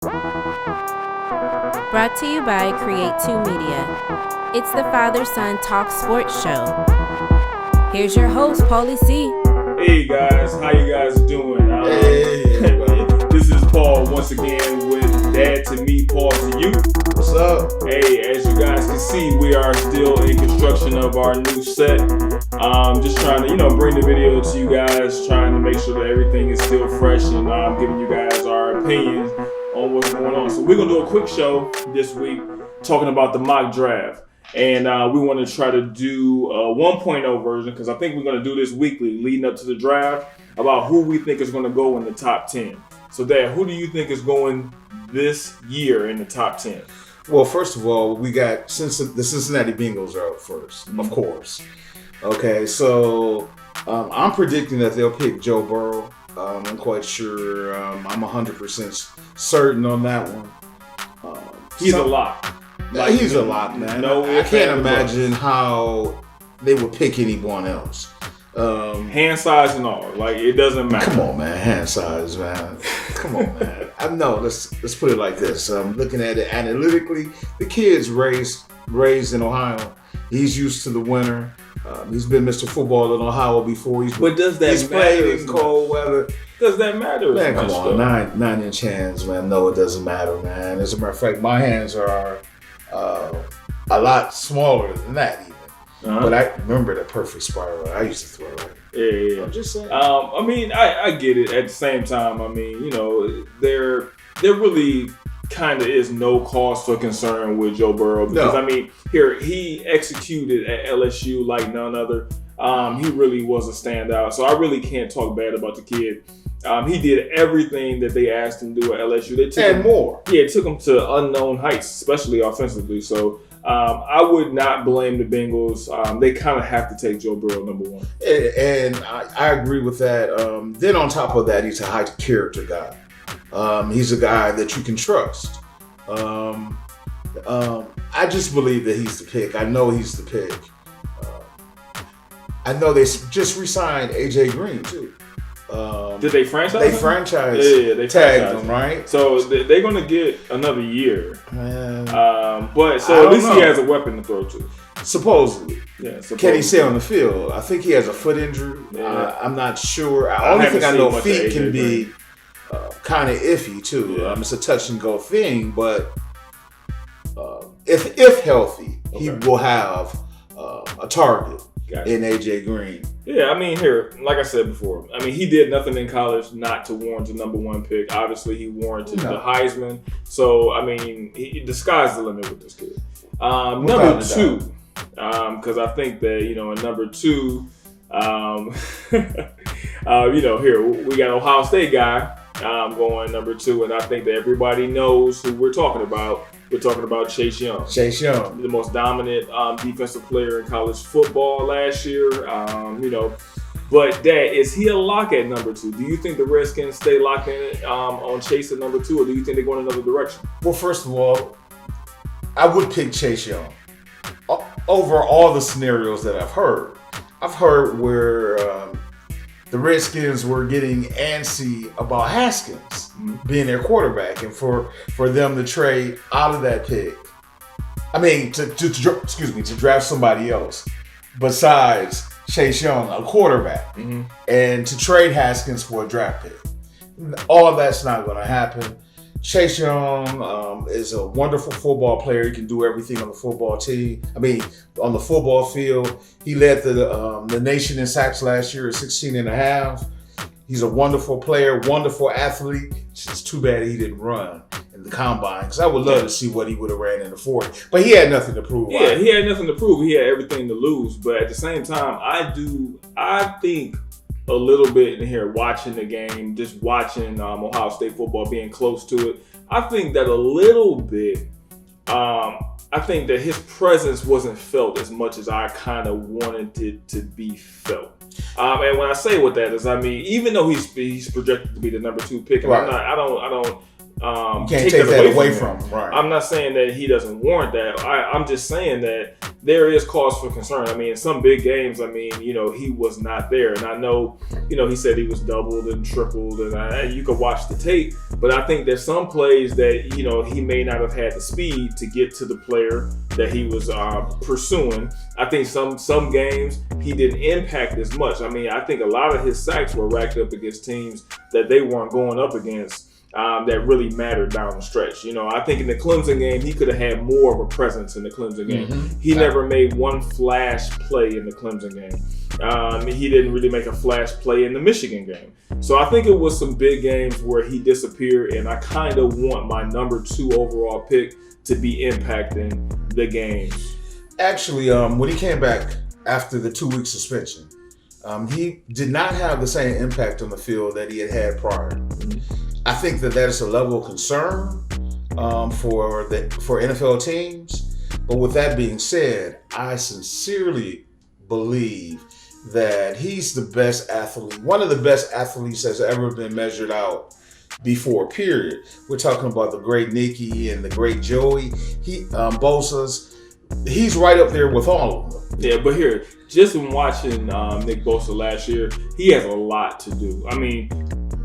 Brought to you by Create 2 Media. It's the Father-Son Talk Sports Show. Here's your host, Paulie C. Hey guys, how you guys doing? This is Paul once again with Dad to Me, Paul to you. What's up? Hey, as you guys can see, we are still in construction of our new set. Just trying to, bring the video to you guys, trying to make sure that everything is still fresh and giving you guys our opinions on what's going on. So we're going to do a quick show this week talking about the mock draft. And we want to try to do a 1.0 version because I think we're going to do this weekly leading up to the draft about who we think is going to go in the top 10. So, Dad, who do you think is going this year in the top 10? Well, first of all, we got the Cincinnati Bengals are up first, of course. Okay, so I'm predicting that they'll pick Joe Burrow. I'm quite sure. I'm 100% certain on that one. He's a lock. He's a lot, man. I can't imagine how they would pick anyone else. Hand size and all, it doesn't matter. Come on, man. Hand size, man. Come on, man. I know. Let's put it like this. Looking at it analytically, the kid's raised in Ohio. He's used to the winter. He's been Mr. Football in Ohio before. He's played in cold weather. Does that matter? Man, come on. 9-inch hands, man. No, it doesn't matter, man. As a matter of fact, my hands are a lot smaller than that even. Uh-huh. But I remember the perfect spiral I used to throw. Yeah. I'm just saying. I get it. At the same time, there really kind of is no cause for concern with Joe Burrow because he executed at LSU like none other. He really was a standout. So I really can't talk bad about the kid. He did everything that they asked him to do at LSU. More. Yeah, it took him to unknown heights, especially offensively. So I would not blame the Bengals. They kind of have to take Joe Burrow number one. And I agree with that. Then on top of that, he's a high character guy. He's a guy that you can trust. I just believe that he's the pick. I know he's the pick. I know they just re-signed AJ Green too. Did they franchise him? They tagged him, right? So they're going to get another year. Man. But at least he has a weapon to throw to. Supposedly. Yeah. Can he stay on the field? I think he has a foot injury. Yeah. I'm not sure. I only think I know feet can be kind of iffy too. Yeah. It's a touch and go thing, but if healthy, he will have a target in AJ Green. Yeah, like I said before, he did nothing in college not to warrant the number one pick. Obviously, he warranted the Heisman. So, the sky's the limit with this kid. Number two, because I think that, in number two, here, we got Ohio State guy going number two, and I think that everybody knows who we're talking about. We're talking about Chase Young. The most dominant defensive player in college football last year. But Dad, is he a lock at number two? Do you think the Redskins stay locked in on Chase at number two, or do you think they go in another direction? Well, first of all, I would pick Chase Young over all the scenarios that I've heard. I've heard where the Redskins were getting antsy about Haskins being their quarterback, and for them to trade out of that pick. To draft somebody else besides Chase Young, a quarterback, and to trade Haskins for a draft pick. All that's not going to happen. Chase Young is a wonderful football player. He can do everything on the football team. On the football field. He led the nation in sacks last year at 16 and a half. He's a wonderful player, wonderful athlete. It's just too bad he didn't run in the combine, because I would love to see what he would have ran in the 40. But he had nothing to prove. Yeah, he had nothing to prove. He had everything to lose. But at the same time, I think a little bit in here watching the game, just watching Ohio State football, being close to it. I think that a little bit, I think that his presence wasn't felt as much as I kind of wanted it to be felt. And when I say what that is, even though he's projected to be the number two pick, and right. I don't you can't take that away from him. Right. I'm not saying that he doesn't warrant that. I'm just saying that there is cause for concern. I mean, in some big games, I mean, you know, he was not there. And I know, you know, he said he was doubled and tripled, and you could watch the tape. But I think there's some plays that, you know, he may not have had the speed to get to the player that he was pursuing. I think some games he didn't impact as much. I mean, I think a lot of his sacks were racked up against teams that they weren't going up against. That really mattered down the stretch. You know, I think in the Clemson game, he could have had more of a presence in the Clemson game. Mm-hmm. He never made one flash play in the Clemson game. He didn't really make a flash play in the Michigan game. So I think it was some big games where he disappeared, and I kind of want my number 2 overall pick to be impacting the game. Actually, when he came back after the 2-week suspension, he did not have the same impact on the field that he had prior. Mm-hmm. I think that is a level of concern for NFL teams. But with that being said, I sincerely believe that he's the best athlete, one of the best athletes that's ever been measured out before, period. We're talking about the great Nicky and the great Joey. Bosa's, he's right up there with all of them. Yeah, but here, just in watching Nick Bosa last year, he has a lot to do. I mean,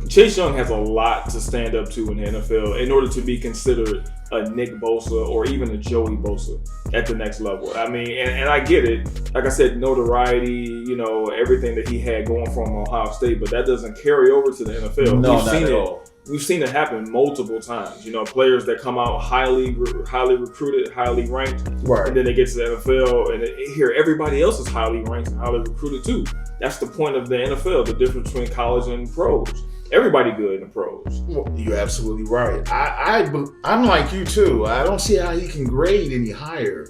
Chase Young has a lot to stand up to in the NFL in order to be considered a Nick Bosa or even a Joey Bosa at the next level. I mean, and I get it. Like I said, notoriety, you know, everything that he had going for him Ohio State, but that doesn't carry over to the NFL. No, not at all. We've seen it happen multiple times. You know, players that come out highly recruited, highly ranked, right, and then they get to the NFL, and here everybody else is highly ranked and highly recruited too. That's the point of the NFL, the difference between college and pros. Everybody good in the pros. Well, you're absolutely right. I'm like you too. I don't see how he can grade any higher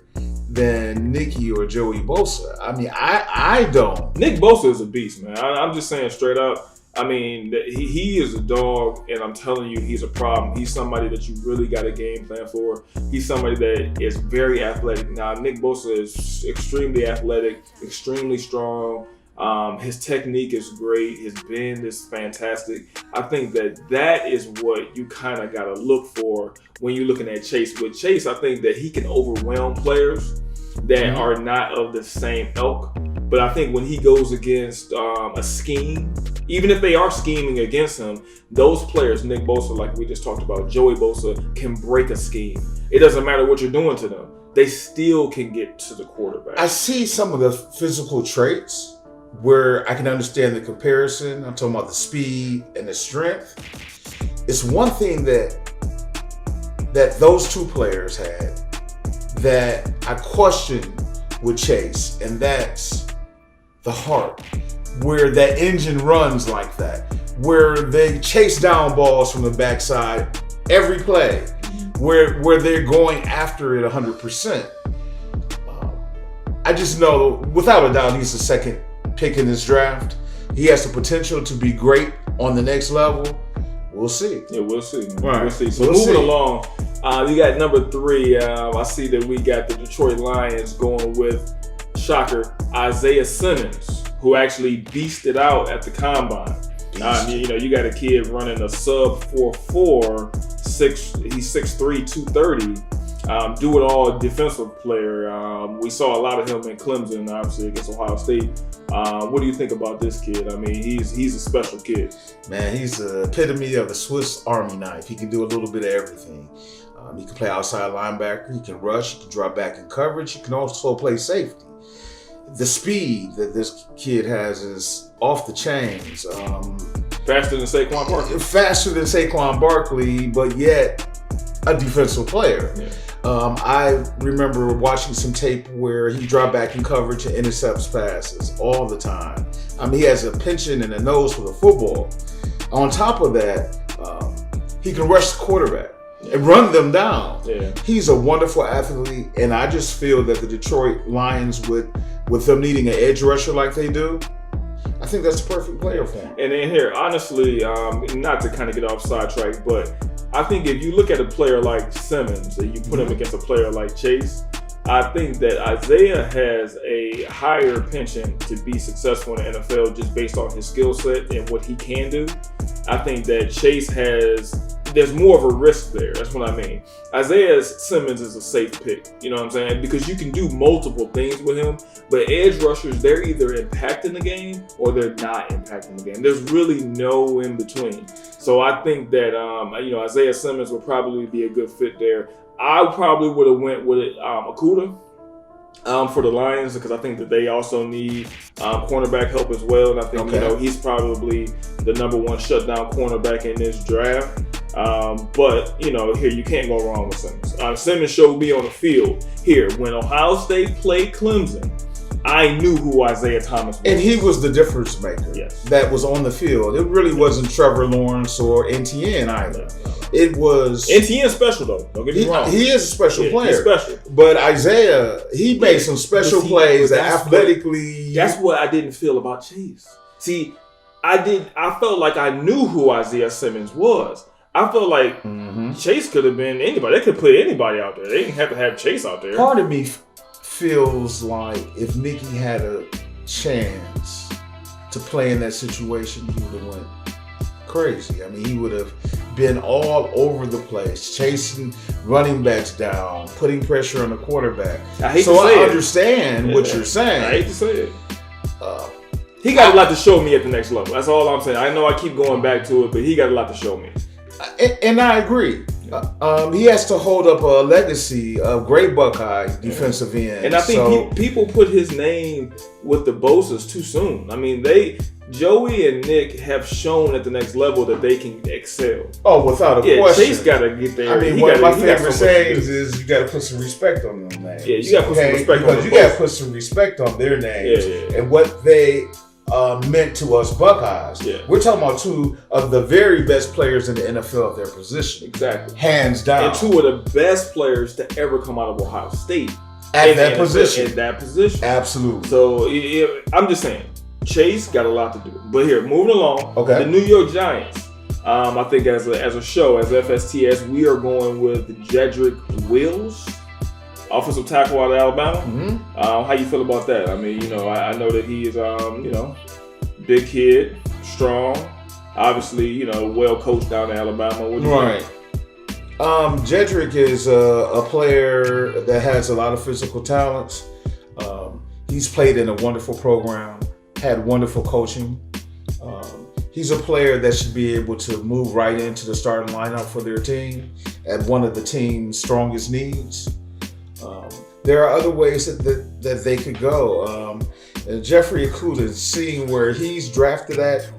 than Nicky or Joey Bosa. I mean, I don't. Nick Bosa is a beast, man. I'm just saying straight up. I mean, he is a dog, and I'm telling you, he's a problem. He's somebody that you really got a game plan for. He's somebody that is very athletic. Now, Nick Bosa is extremely athletic, extremely strong. His technique is great. His bend is fantastic. I think that is what you kind of got to look for when you're looking at Chase. With Chase, I think that he can overwhelm players that are not of the same ilk. But I think when he goes against a scheme, even if they are scheming against him, those players, Nick Bosa, like we just talked about, Joey Bosa, can break a scheme. It doesn't matter what you're doing to them. They still can get to the quarterback. I see some of the physical traits where I can understand the comparison. I'm talking about the speed and the strength. It's one thing that those two players had that I question with Chase, and that's the heart, where that engine runs like that, where they chase down balls from the backside every play, where they're going after it 100%. I just know, without a doubt, he's the second pick in this draft. He has the potential to be great on the next level. We'll see. Yeah, we'll see. Right. We'll see. So moving along, you got number 3. I see that we got the Detroit Lions going with, shocker, Isaiah Simmons, who actually beasted out at the combine. You know, you got a kid running a sub 4.4, he's 6'3", 230. Do it all defensive player. We saw a lot of him in Clemson, obviously against Ohio State. What do you think about this kid? I mean, he's a special kid. Man, he's the epitome of a Swiss Army knife. He can do a little bit of everything. He can play outside linebacker. He can rush. He can drop back in coverage. He can also play safety. The speed that this kid has is off the chains. Faster than Saquon Barkley. Faster than Saquon Barkley, but yet a defensive player. Yeah. I remember watching some tape where he dropped back in coverage and intercepts passes all the time. I mean, he has a penchant and a nose for the football. On top of that, he can rush the quarterback and run them down. Yeah. He's a wonderful athlete, and I just feel that the Detroit Lions, with them needing an edge rusher like they do, I think that's the perfect player for him. And then here, honestly, not to kind of get off sidetrack, but I think if you look at a player like Simmons and you put him against a player like Chase, I think that Isaiah has a higher penchant to be successful in the NFL just based on his skill set and what he can do. I think that Chase has there's more of a risk there. That's what I mean. Isaiah Simmons is a safe pick. You know what I'm saying? Because you can do multiple things with him. But edge rushers, they're either impacting the game or they're not impacting the game. There's really no in between. So I think that Isaiah Simmons would probably be a good fit there. I probably would have went with Okudah. For the Lions, because I think that they also need cornerback help as well, and I think he's probably the number one shutdown cornerback in this draft. But here you can't go wrong with Simmons. Simmons showed me on the field here when Ohio State played Clemson. I knew who Isaiah Thomas was. And he was the difference maker that was on the field. It really wasn't Trevor Lawrence or NTN either. It was... NTN special, though. Don't get me wrong. He is a special player. He's special. But Isaiah, he made some special plays that athletically... That's what I didn't feel about Chase. See, I felt like I knew who Isaiah Simmons was. I felt like Chase could have been anybody. They could put anybody out there. They didn't have to have Chase out there. Part of me feels like if Nicky had a chance to play in that situation, he would have went crazy. I mean, he would have been all over the place, chasing running backs down, putting pressure on the quarterback. I understand what you're saying. I hate to say it. He got a lot to show me at the next level. That's all I'm saying. I know I keep going back to it, but he got a lot to show me. And I agree. He has to hold up a legacy of great Buckeye defensive end. And I think people put his name with the Bosa's too soon. I mean, Joey and Nick have shown at the next level that they can excel. Oh, without a question. Chase got to get there. I mean, one of my favorite sayings is you got to put some respect on them names. Yeah, you got to put some respect on them. Because you got to put some respect on their names and what they meant to us Buckeyes. Yeah. We're talking about two of the very best players in the NFL at their position. Exactly. Hands down. And two of the best players to ever come out of Ohio State. At that position. In that position. Absolutely. So I'm just saying, Chase got a lot to do. But here, moving along, the New York Giants. I think as a show, as FSTS, we are going with Jedrick Wills, offensive tackle out of Alabama. How you feel about that? I mean, I know that he is, big kid, strong, obviously, well coached down in Alabama. What do you think? Jedrick is a player that has a lot of physical talents. He's played in a wonderful program, had wonderful coaching. He's a player that should be able to move right into the starting lineup for their team at one of the team's strongest needs. There are other ways that they could go. Jeffrey Okudah, seeing where he's drafted at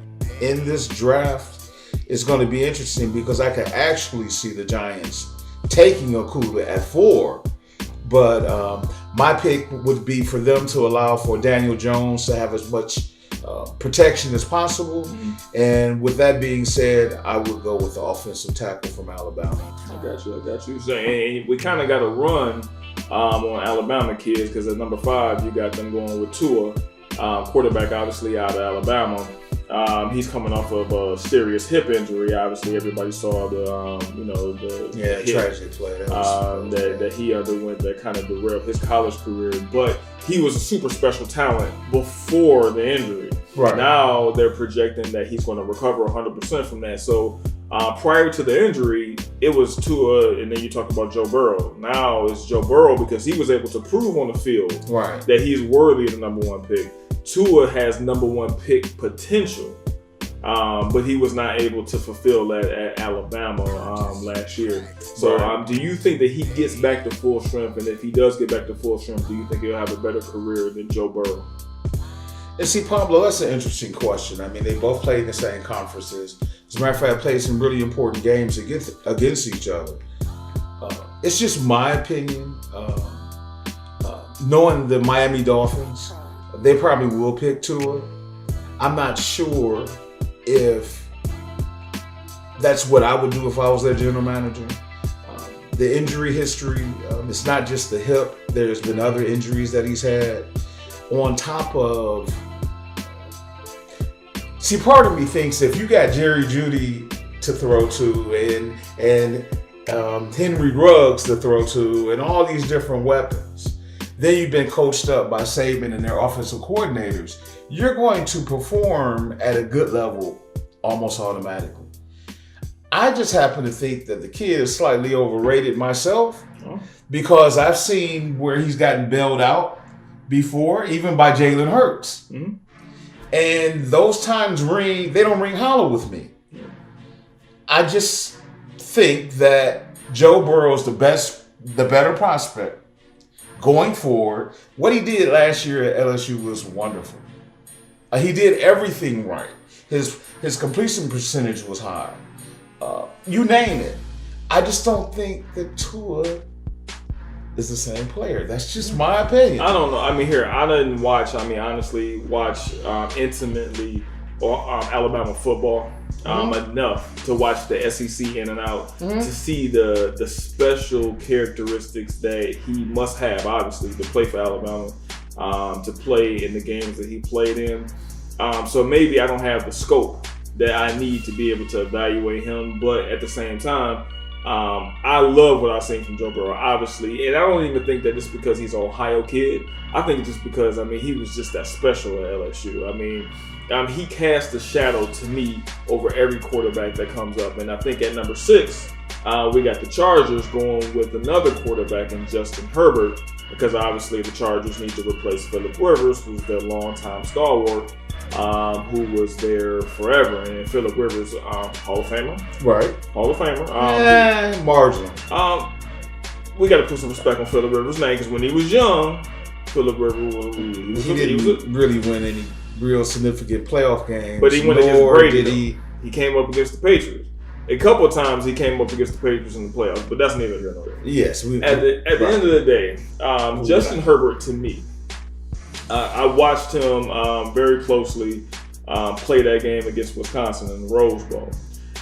in this draft is going to be interesting because I could actually see the Giants taking Okudah at 4. But my pick would be for them to allow for Daniel Jones to have as much protection as possible. And with that being said, I would go with the offensive tackle from Alabama. I got you. So, and we kind of got to run on Alabama kids because at number 5, you got them going with Tua, quarterback obviously out of Alabama. He's coming off of a serious hip injury. Obviously, everybody saw the tragic play that he underwent that kind of derailed his college career. But he was a super special talent before the injury. Right. Now they're projecting that he's going to recover 100% from that. So prior to the injury, it was Tua, and then you talk about Joe Burrow. Now it's Joe Burrow because he was able to prove on the field that he's worthy of the number 1 pick. Tua has number 1 pick potential, but he was not able to fulfill that at Alabama last year. So do you think that he gets back to full strength? And if he does get back to full strength, do you think he'll have a better career than Joe Burrow? And see, Pablo, that's an interesting question. I mean, they both played in the same conferences. As a matter of fact, played some really important games against each other. It's just my opinion. Knowing the Miami Dolphins, they probably will pick Tua. I'm not sure if that's what I would do if I was their general manager. The injury history, it's not just the hip. There's been other injuries that he's had. On top of... See, part of me thinks if you got Jerry Jeudy to throw to and Henry Ruggs to throw to and all these different weapons, then you've been coached up by Saban and their offensive coordinators, you're going to perform at a good level almost automatically. I just happen to think that the kid is slightly overrated myself because I've seen where he's gotten bailed out before, even by Jalen Hurts. Mm-hmm. And those times they don't ring hollow with me. I just think that Joe Burrow's the better prospect going forward. What he did last year at LSU was wonderful. He did everything right. His completion percentage was high. You name it. I just don't think that Tua is the same player. That's just my opinion. I don't know. I mean, I didn't watch. Honestly, watch intimately Alabama football enough to watch the SEC in and out to see the special characteristics that he must have, obviously, to play for Alabama, to play in the games that he played in. So maybe I don't have the scope that I need to be able to evaluate him, but at the same time, I love what I've seen from Joe Burrow, obviously, and I don't even think that it's because he's an Ohio kid. I think it's just because, he was just that special at LSU. He cast a shadow to me over every quarterback that comes up, and I think at number 6, we got the Chargers going with another quarterback in Justin Herbert, because obviously the Chargers need to replace Phillip Rivers, who's their longtime stalwart, who was there forever. And Phillip Rivers, Hall of Famer. Right. Hall of Famer. Marginal. We got to put some respect on Phillip Rivers' name, because when he was young, Phillip Rivers he didn't really win any real significant playoff games. But he went against Brady. He came up against the Patriots. A couple of times he came up against the Patriots in the playoffs, but that's neither here nor there. Yes. At the end of the day, Justin Herbert, to me, I watched him very closely play that game against Wisconsin in the Rose Bowl.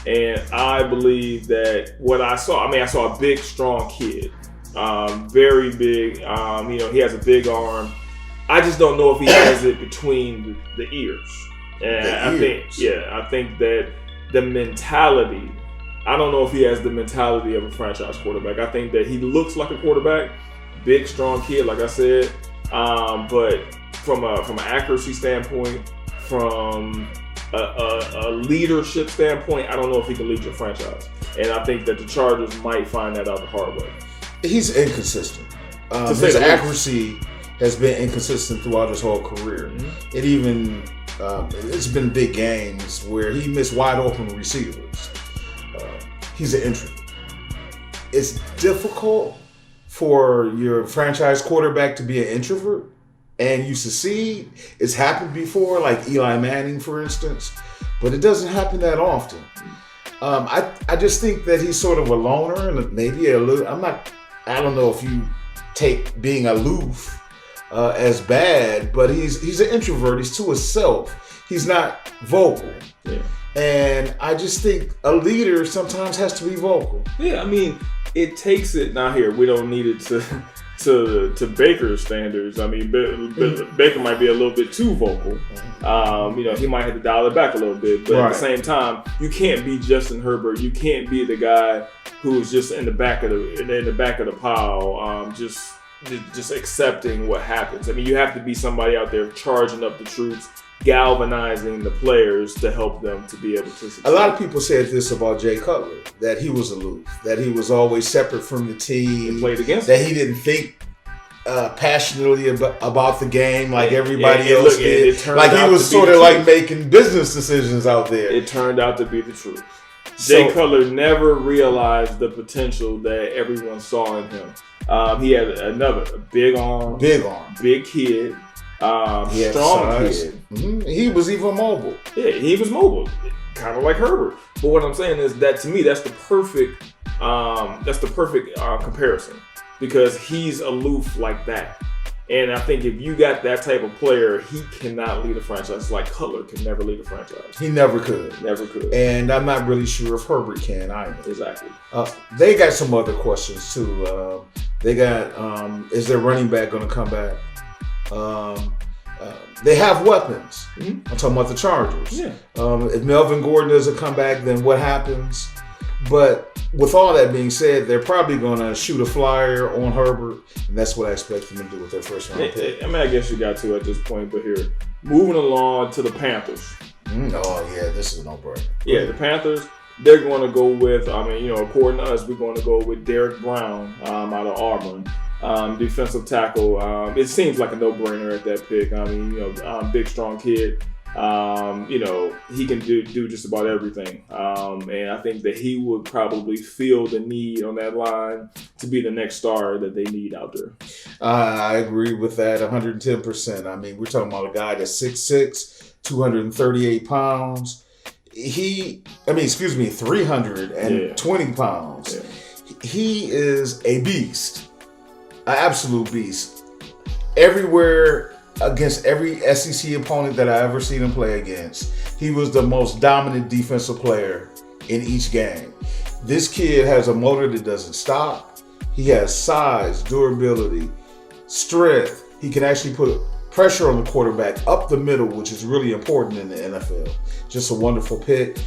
And I believe that what I saw, I saw a big, strong kid. Very big. He has a big arm. I just don't know if he has it between the ears. And I think that the mentality, I don't know if he has the mentality of a franchise quarterback. I think that he looks like a quarterback, big, strong kid, like I said. But from an accuracy standpoint, from a leadership standpoint, I don't know if he can lead your franchise. And I think that the Chargers might find that out the hard way. He's inconsistent. His accuracy has been inconsistent throughout his whole career. Mm-hmm. It even it's been big games where he missed wide open receivers. He's an introvert. It's difficult for your franchise quarterback to be an introvert and you succeed. It's happened before, like Eli Manning, for instance, but it doesn't happen that often. I just think that he's sort of a loner and maybe a little. I don't know if you take being aloof as bad, but he's an introvert. He's to himself. He's not vocal. Yeah. And I just think a leader sometimes has to be vocal. Yeah, it takes it. Now here, we don't need it to Baker's standards. Baker might be a little bit too vocal. He might have to dial it back a little bit. But At the same time, you can't be Justin Herbert. You can't be the guy who's just in the back of the pile, just accepting what happens. You have to be somebody out there charging up the troops, galvanizing the players to help them to be able to succeed. A lot of people said this about Jay Cutler, that he was aloof, that he was always separate from the team, played against that he didn't think passionately about the game like everybody else did. Like he was sort of like making business decisions out there. It turned out to be the truth. Jay Cutler never realized the potential that everyone saw in him. He had a big arm, big kid. Strong kid. Mm-hmm. He was even mobile. Yeah, he was mobile, kind of like Herbert. But what I'm saying is that to me, that's the perfect comparison, because he's aloof like that. And I think if you got that type of player, he cannot lead a franchise. Like Cutler can never lead a franchise. He never could. Never could. And I'm not really sure if Herbert can either. Exactly. They got some other questions too. They got, is their running back going to come back? They have weapons. Mm-hmm. I'm talking about the Chargers. Yeah. If Melvin Gordon doesn't come back, then what happens? But with all that being said, they're probably going to shoot a flyer on Herbert, and that's what I expect them to do with their first round pick. I guess you got to at this point, but here, moving along to the Panthers. Oh, yeah, this is a no-brainer. Yeah, the Panthers. they're going to go with, according to us, we're going to go with Derek Brown out of Auburn. Defensive tackle. It seems like a no-brainer at that pick. Big, strong kid. He can do just about everything. And I think that he would probably feel the need on that line to be the next star that they need out there. I agree with that 110%. I mean, we're talking about a guy that's 6'6", 238 pounds. 320 pounds. Yeah. He is a beast, an absolute beast. Everywhere, against every SEC opponent that I ever seen him play against, he was the most dominant defensive player in each game. This kid has a motor that doesn't stop. He has size, durability, strength. He can actually put pressure on the quarterback up the middle, which is really important in the NFL. Just a wonderful pick.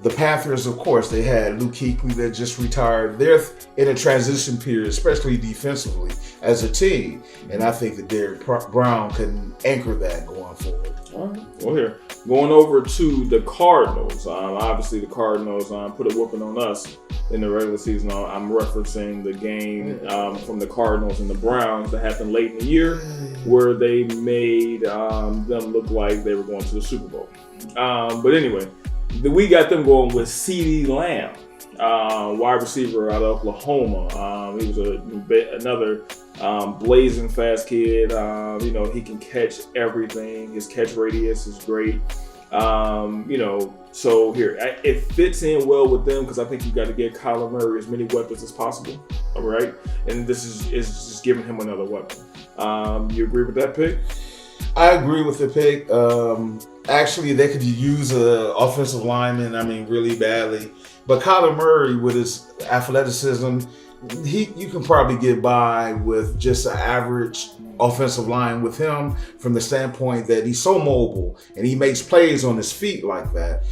The Panthers, of course, they had Luke Kuechly that just retired. They're in a transition period, especially defensively, as a team. And I think that Derek Brown can anchor that going forward. All right. Well, here, going over to the Cardinals. Obviously, the Cardinals put a whooping on us in the regular season. I'm referencing the game from the Cardinals and the Browns that happened late in the year, where they made them look like they were going to the Super Bowl. But anyway, we got them going with CeeDee Lamb, wide receiver out of Oklahoma. He was another blazing fast kid. He can catch everything. His catch radius is great. So here, it fits in well with them because I think you got to give Kyler Murray as many weapons as possible. All right, and this is just giving him another weapon. You agree with that pick? I agree with the pick. Actually, they could use an offensive lineman, really badly. But Kyler Murray, with his athleticism, you can probably get by with just an average offensive line with him from the standpoint that he's so mobile and he makes plays on his feet like that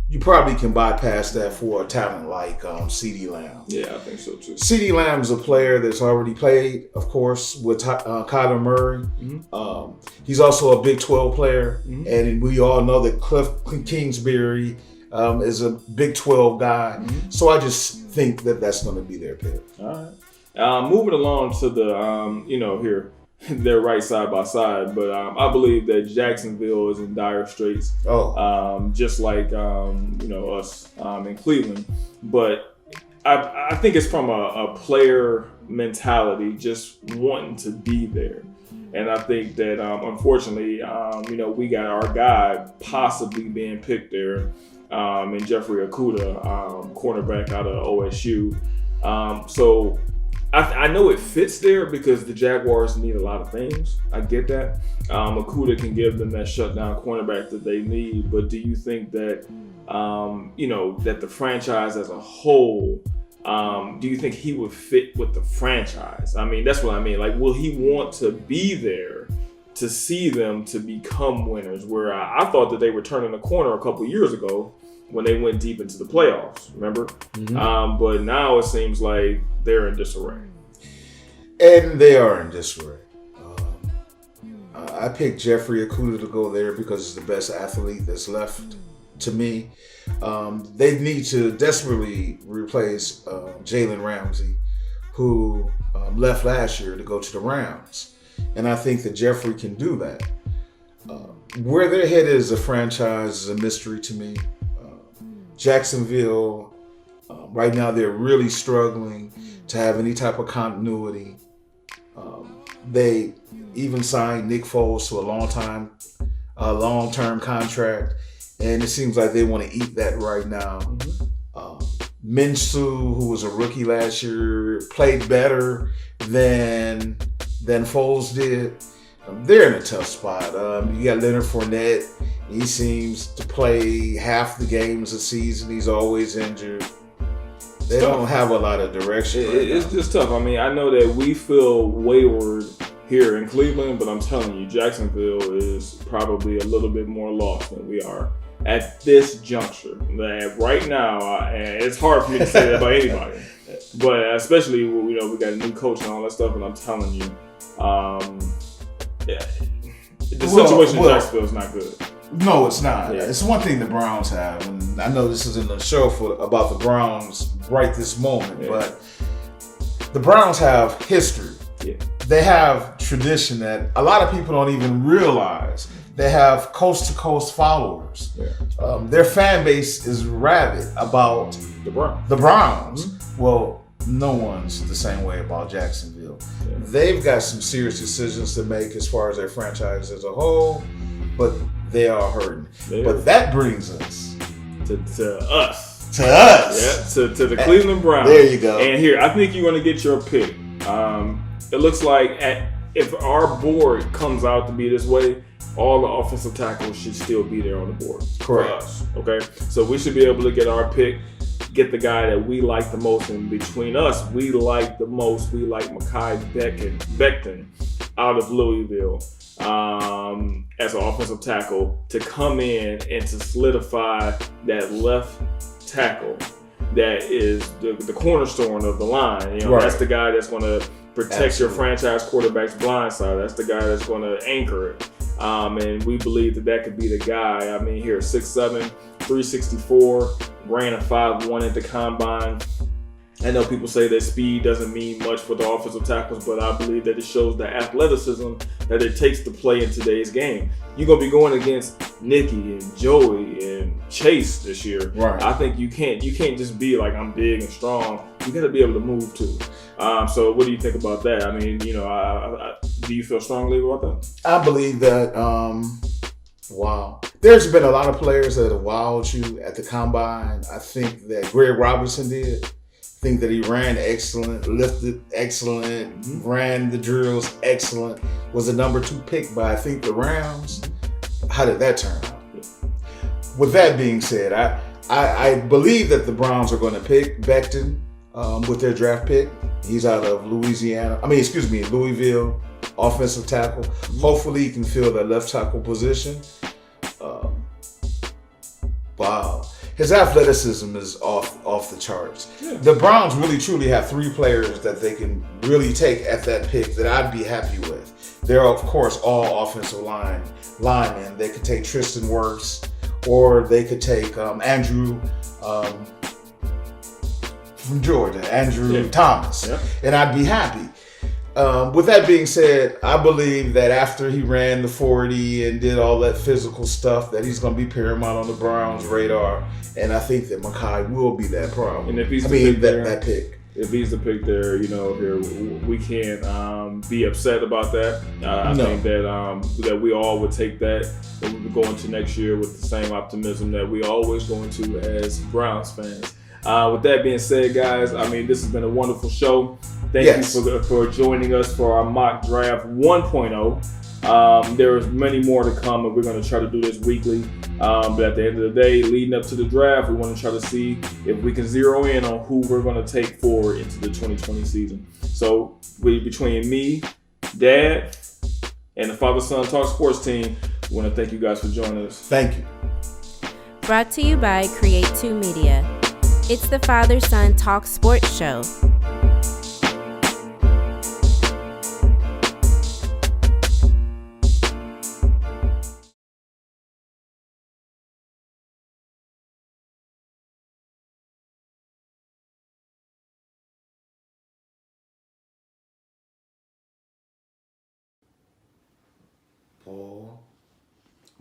you probably can bypass that for a talent like CeeDee Lamb. Yeah, I think so too. CeeDee Lamb is a player that's already played, of course, with Kyler Murray. Mm-hmm. He's also a Big 12 player, and we all know that Cliff Kingsbury is a Big 12 guy. Mm-hmm. So I just think that that's going to be their pick. All right. Moving along to the, here, they're right side by side, but I believe that Jacksonville is in dire straits, just like us in Cleveland. But I think it's from a player mentality, just wanting to be there. And I think that unfortunately, we got our guy possibly being picked there, in Jeffrey Okudah, cornerback out of OSU. So I know it fits there because the Jaguars need a lot of things. I get that. Okudah can give them that shutdown cornerback that they need. But do you think that, that the franchise as a whole, do you think he would fit with the franchise? That's what I mean. Like, will he want to be there to see them to become winners? Where I thought that they were turning the corner a couple years ago when they went deep into the playoffs, remember? Mm-hmm. But now it seems like they're in disarray. And they are in disarray. I picked Jeffrey Okudah to go there because he's the best athlete that's left to me. They need to desperately replace Jalen Ramsey, who left last year to go to the Rams. And I think that Jeffrey can do that. Where they're headed as a franchise is a mystery to me. Jacksonville, right now they're really struggling to have any type of continuity. They even signed Nick Foles to a long-term contract, and it seems like they want to eat that right now. Minshew, who was a rookie last year, played better than Foles did. They're in a tough spot. You got Leonard Fournette. He seems to play half the games a season. He's always injured. They don't have a lot of direction. It's just tough. I know that we feel wayward here in Cleveland, but I'm telling you, Jacksonville is probably a little bit more lost than we are at this juncture. Right now, and it's hard for me to say that about anybody, but especially we got a new coach and all that stuff. And I'm telling you, the situation in Jacksonville is not good. No, it's not. Yeah. It's one thing the Browns have, and I know this isn't a show about the Browns right this moment, but the Browns have history. Yeah. They have tradition that a lot of people don't even realize. They have coast-to-coast followers. Yeah. Their fan base is rabid about The Browns. The Browns. Well, no one's the same way about Jacksonville. Yeah. They've got some serious decisions to make as far as their franchise as a whole, but they are hurting. But that brings us to us. To us. Yeah, to the Cleveland Browns. There you go. And here, I think you're going to get your pick. It looks like if our board comes out to be this way, all the offensive tackles should still be there on the board. Correct. For us, okay? So we should be able to get our pick, get the guy that we like the most. And between us, we like Mekhi Becton out of Louisville as an offensive tackle to come in and to solidify that left tackle that is the cornerstone of the line. You know, right. That's the guy that's going to protect your franchise quarterback's blind side. That's the guy that's going to anchor it. And we believe that could be the guy. I mean, here, 6'7", 364, ran a 5'1" at the combine. I know people say that speed doesn't mean much for the offensive tackles, but I believe that it shows the athleticism that it takes to play in today's game. You're going to be going against Nicky and Joey and Chase this year. Right. I think you can't just be like, I'm big and strong. You got to be able to move too. So what do you think about that? I mean, you know, do you feel strongly about that? I believe that, wow. There's been a lot of players that have wowed you at the combine. I think that Greg Robinson did. I think that he ran excellent, lifted excellent, ran the drills excellent, was the number 2 pick by, I think, the Rams. How did that turn out? With that being said, I believe that the Browns are going to pick Becton with their draft pick. He's out of Louisville, offensive tackle. Hopefully he can fill that left tackle position. Wow. His athleticism is off the charts. Yeah. The Browns really truly have 3 players that they can really take at that pick that I'd be happy with. They're, of course, all offensive linemen. They could take Tristan Wirfs, or they could take Andrew from Georgia, Andrew Thomas, and I'd be happy. With that being said, I believe that after he ran the 40 and did all that physical stuff, that he's going to be paramount on the Browns' radar, and I think that Mekhi will be that problem. And if he's that pick. If he's the pick there, you know, here we can't be upset about that. I think that we all would take that, and we would go into next year with the same optimism that we always go into as Browns fans. With that being said, guys, I mean, this has been a wonderful show. Thank you for joining us for our mock draft 1.0. There's many more to come, and we're going to try to do this weekly. But at the end of the day, leading up to the draft, we want to try to see if we can zero in on who we're going to take forward into the 2020 season. So between me, Dad, and the Father-Son Talk Sports team, we want to thank you guys for joining us. Thank you. Brought to you by Create 2 Media. It's the Father-Son Talk Sports Show. Oh.